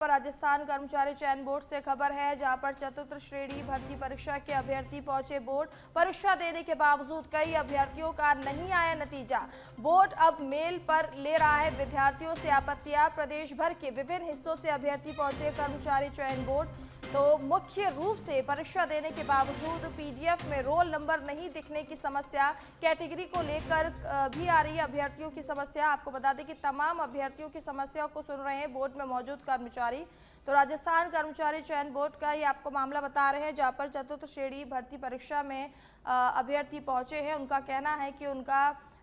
राजस्थान कर्मचारी चयन बोर्ड से खबर है, जहां पर चतुर्थ श्रेणी भर्ती परीक्षा के अभ्यर्थी पहुंचे बोर्ड। परीक्षा देने के बावजूद कई अभ्यर्थियों का नहीं आया नतीजा। बोर्ड अब मेल पर ले रहा है विद्यार्थियों से आपत्तियां। प्रदेश भर के विभिन्न हिस्सों से अभ्यर्थी पहुंचे कर्मचारी चयन बोर्ड। तो मुख्य रूप से परीक्षा देने के बावजूद पीडीएफ में रोल नंबर नहीं दिखने की समस्या, कैटेगरी को लेकर भी आ रही है अभ्यर्थियों की समस्या। आपको बता दें कि तमाम अभ्यर्थियों की समस्याओं को सुन रहे हैं बोर्ड में मौजूद कर्मचारी। तो राजस्थान कर्मचारी चयन बोर्ड का ये आपको मामला बता रहे हैं, जहां पर चतुर्थ श्रेणी भर्ती परीक्षा में अभ्यर्थी पहुंचे हैं। उनका कहना है कि उनका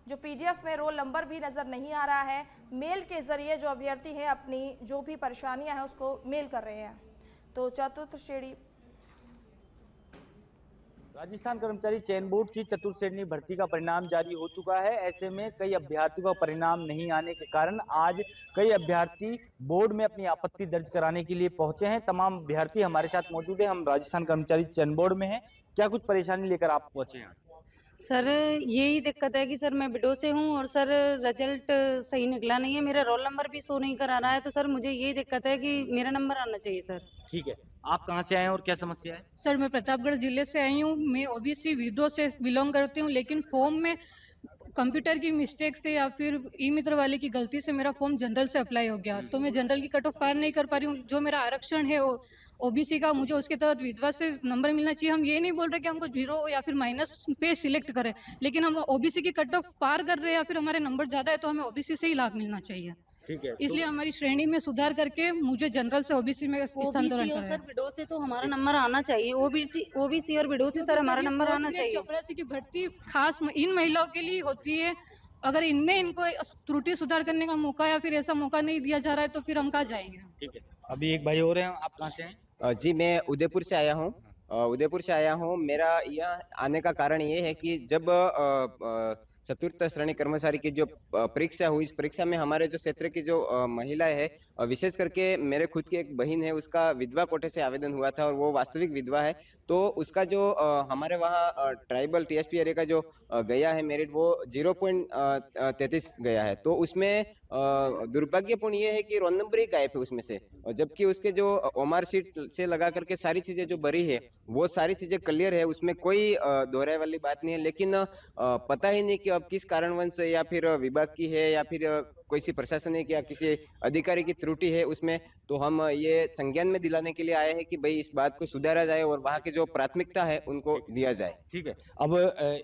जो पीडीएफ में रोल नंबर भी नजर नहीं आ रहा है। मेल के जरिए जो अभ्यर्थी हैं अपनी जो भी परेशानियां हैं उसको मेल कर रहे हैं। तो चतुर्थ श्रेणी राजस्थान कर्मचारी चयन बोर्ड की चतुर्थ श्रेणी भर्ती का परिणाम जारी हो चुका है। ऐसे में कई अभ्यर्थियों का परिणाम नहीं आने के कारण आज कई अभ्यर्थी बोर्ड में अपनी आपत्ति दर्ज कराने के लिए पहुंचे हैं। तमाम अभ्यर्थी हमारे साथ मौजूद है। हम राजस्थान कर्मचारी चयन बोर्ड में हैं। क्या कुछ परेशानी लेकर आप पहुंचे हैं? सर यही दिक्कत है कि सर मैं विडो से हूँ और सर रिजल्ट सही निकला नहीं है, मेरा रोल नंबर भी शो नहीं करा रहा है। तो सर मुझे यही दिक्कत है कि मेरा नंबर आना चाहिए सर। ठीक है, आप कहाँ से आए हैं और क्या समस्या है? सर मैं प्रतापगढ़ जिले से आई हूँ। मैं ओबीसी विडो से बिलोंग करती हूँ, लेकिन फॉर्म में कंप्यूटर की मिस्टेक से या फिर ई मित्र वाले की गलती से मेरा फॉर्म जनरल से अप्लाई हो गया। तो मैं जनरल की कट ऑफ पार नहीं कर पा रही हूँ। जो मेरा आरक्षण है वो ओबीसी का, मुझे उसके तहत विधवा से नंबर मिलना चाहिए। हम ये नहीं बोल रहे कि हमको 0 या फिर माइनस पे सिलेक्ट करें, लेकिन हम ओबीसी की कट ऑफ पार कर रहे हैं या फिर हमारे नंबर ज्यादा है तो हमें ओबीसी से ही लाभ मिलना चाहिए। ठीक है, इसलिए हमारी श्रेणी में सुधार करके मुझे जनरल से ओबीसी में स्थानांतरण करें। सर विडो से तो हमारा नंबर आना चाहिए, ओबीसी और विडो से सर हमारा नंबर आना चाहिए। चपरासी की भर्ती खास इन महिलाओं के लिए होती है। अगर इनमें इनको त्रुटि सुधार करने का मौका या फिर ऐसा मौका नहीं दिया जा रहा है तो फिर हम कहाँ जाएंगे? ठीक है, अभी एक भाई और हैं। आप कहाँ से हैं? जी मैं उदयपुर से आया हूँ। मेरा यहाँ आने का कारण ये है कि जब चतुर्थ श्रेणी कर्मचारी की जो परीक्षा हुई, इस परीक्षा में हमारे जो क्षेत्र की जो महिलाएं है, विशेष करके मेरे खुद की एक बहन है, उसका विधवा कोटे से आवेदन हुआ था और वो वास्तविक विधवा है। तो उसका जो हमारे वहाँ ट्राइबल टीएसपी एरिया का जो गया है मेरिट, वो 0.33 गया है। तो उसमें दुर्भाग्यपूर्ण ये है कि रोल नंबर ही गायब है उसमें से, जबकि उसके जो ओमार सीट से लगा करके सारी चीजें जो भरी है वो सारी चीजें क्लियर है, उसमें कोई दोहराए वाली बात नहीं है। लेकिन पता ही नहीं कि अब किस कारणवश, या फिर विभाग की है या फिर कोई सी प्रशासनिक या किसी अधिकारी की त्रुटि है उसमें। तो हम ये संज्ञान में दिलाने के लिए आए हैं कि भाई इस बात को सुधारा जाए और वहाँ की जो प्राथमिकता है उनको दिया जाए। ठीक है, अब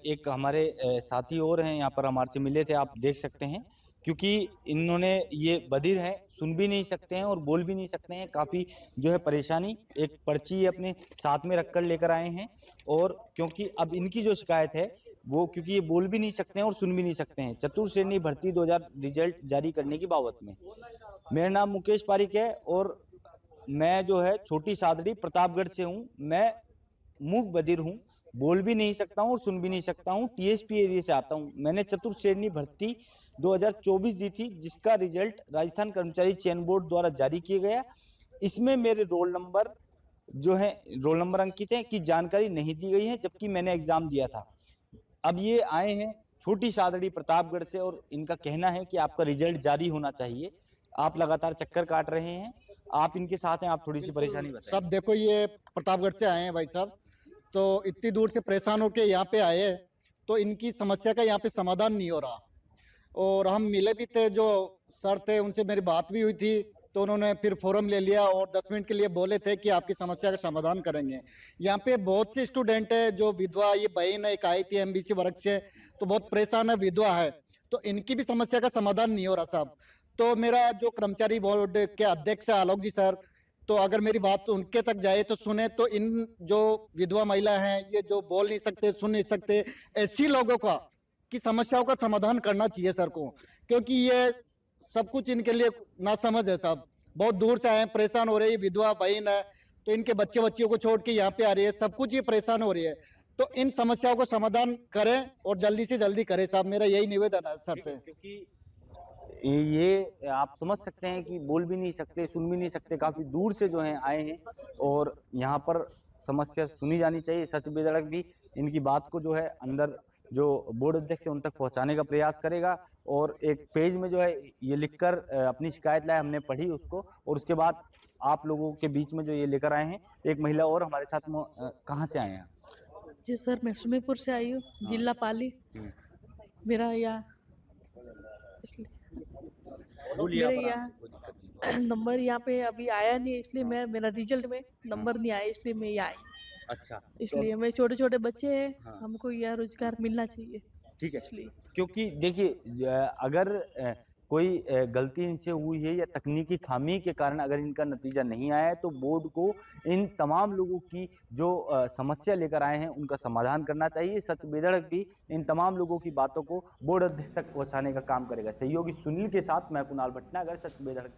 एक हमारे साथी और हैं यहाँ पर, हमारे से मिले थे, आप देख सकते हैं। क्योंकि इन्होंने ये बधिर हैं, सुन भी नहीं सकते हैं और बोल भी नहीं सकते हैं। काफ़ी जो है परेशानी, एक पर्ची अपने साथ में रखकर लेकर आए हैं। और क्योंकि अब इनकी जो शिकायत है वो, क्योंकि ये बोल भी नहीं सकते हैं और सुन भी नहीं सकते हैं, चतुर्थ श्रेणी भर्ती 2000 रिजल्ट जारी करने की बाबत में। मेरा नाम मुकेश पारिक है और मैं जो है छोटी सादड़ी प्रतापगढ़ से हूँ। मैं मूक बधिर हूँ, बोल भी नहीं सकता हूँ और सुन भी नहीं सकता हूँ। टीएसपी एरिया से आता हूँ। मैंने चतुर्थ श्रेणी भर्ती 2024 दी थी, जिसका रिजल्ट राजस्थान कर्मचारी चयन बोर्ड द्वारा जारी किया गया। इसमें मेरे रोल नंबर जो है, रोल नंबर अंकित है की जानकारी नहीं दी गई है, जबकि मैंने एग्जाम दिया था। अब ये आए हैं छोटी सादड़ी प्रतापगढ़ से और इनका कहना है कि आपका रिजल्ट जारी होना चाहिए। आप लगातार चक्कर काट रहे हैं, आप इनके साथ हैं, आप थोड़ी सी परेशानी बताएं। सब देखो, ये प्रतापगढ़ से आए हैं भाई साहब, तो इतनी दूर से परेशान होके यहाँ पे आए, तो इनकी समस्या का यहाँ पे समाधान नहीं हो रहा। और हम मिले भी थे, जो सर थे उनसे मेरी बात भी हुई थी, तो उन्होंने फिर फोरम ले लिया और 10 मिनट के लिए बोले थे कि आपकी समस्या का समाधान करेंगे। यहाँ पे बहुत से स्टूडेंट है जो विधवा, ये बहन एक आई थी एमबीसी वर्ग से, तो बहुत परेशान है, विधवा है, तो इनकी भी समस्या का समाधान नहीं हो रहा साहब। तो मेरा जो कर्मचारी बोर्ड के अध्यक्ष है आलोक जी सर, तो अगर मेरी बात उनके तक जाए तो सुने, तो इन जो विधवा महिला हैं, ये जो बोल नहीं सकते, सुन नहीं सकते, ऐसी लोगों का की समस्याओं का समाधान करना चाहिए सर को, क्योंकि ये सब कुछ इनके लिए ना समझ है साहब। बहुत दूर से आए, परेशान हो रही है, विधवा बहन है, तो इनके बच्चियों को छोड़ के यहाँ पे आ रही है, सब कुछ ये परेशान हो रही है। तो इन समस्याओं को समाधान करें और जल्दी से जल्दी करें साहब, मेरा यही निवेदन है सर से। क्योंकि ये आप समझ सकते हैं कि बोल भी नहीं सकते, सुन भी नहीं सकते, काफी दूर से जो है आए हैं और यहाँ पर समस्या सुनी जानी चाहिए। सच बेधड़क भी इनकी बात को जो है अंदर जो बोर्ड अध्यक्ष है उन तक पहुंचाने का प्रयास करेगा। और एक पेज में जो है ये लिखकर अपनी शिकायत लाए, हमने पढ़ी उसको और उसके बाद आप लोगों के बीच में जो ये लेकर आए हैं, एक महिला और हमारे साथ में कहाँ से आए हैं? जी सर, मैं सुमेरपुर से आई हूँ, जिला पाली। मेरा यहाँ बोलिए, मेरे आप आराम यहाँ से, कोई दिक्कत नहीं। नंबर यहाँ पे अभी आया नहीं, इसलिए मेरा रिजल्ट में नंबर नहीं आया, इसलिए मैं यहाँ आई। अच्छा, इसलिए मैं छोटे छोटे बच्चे हैं, हाँ। हमको यहाँ रोजगार मिलना चाहिए, ठीक है। इसलिए। क्योंकि देखिए अगर कोई गलती इनसे हुई है या तकनीकी खामी के कारण अगर इनका नतीजा नहीं आया है, तो बोर्ड को इन तमाम लोगों की जो समस्या लेकर आए हैं उनका समाधान करना चाहिए। सच बेधड़क भी इन तमाम लोगों की बातों को बोर्ड अध्यक्ष तक पहुंचाने का काम करेगा। सहयोगी सुनील के साथ मैं कुणाल भटनागर, सच बेधड़क।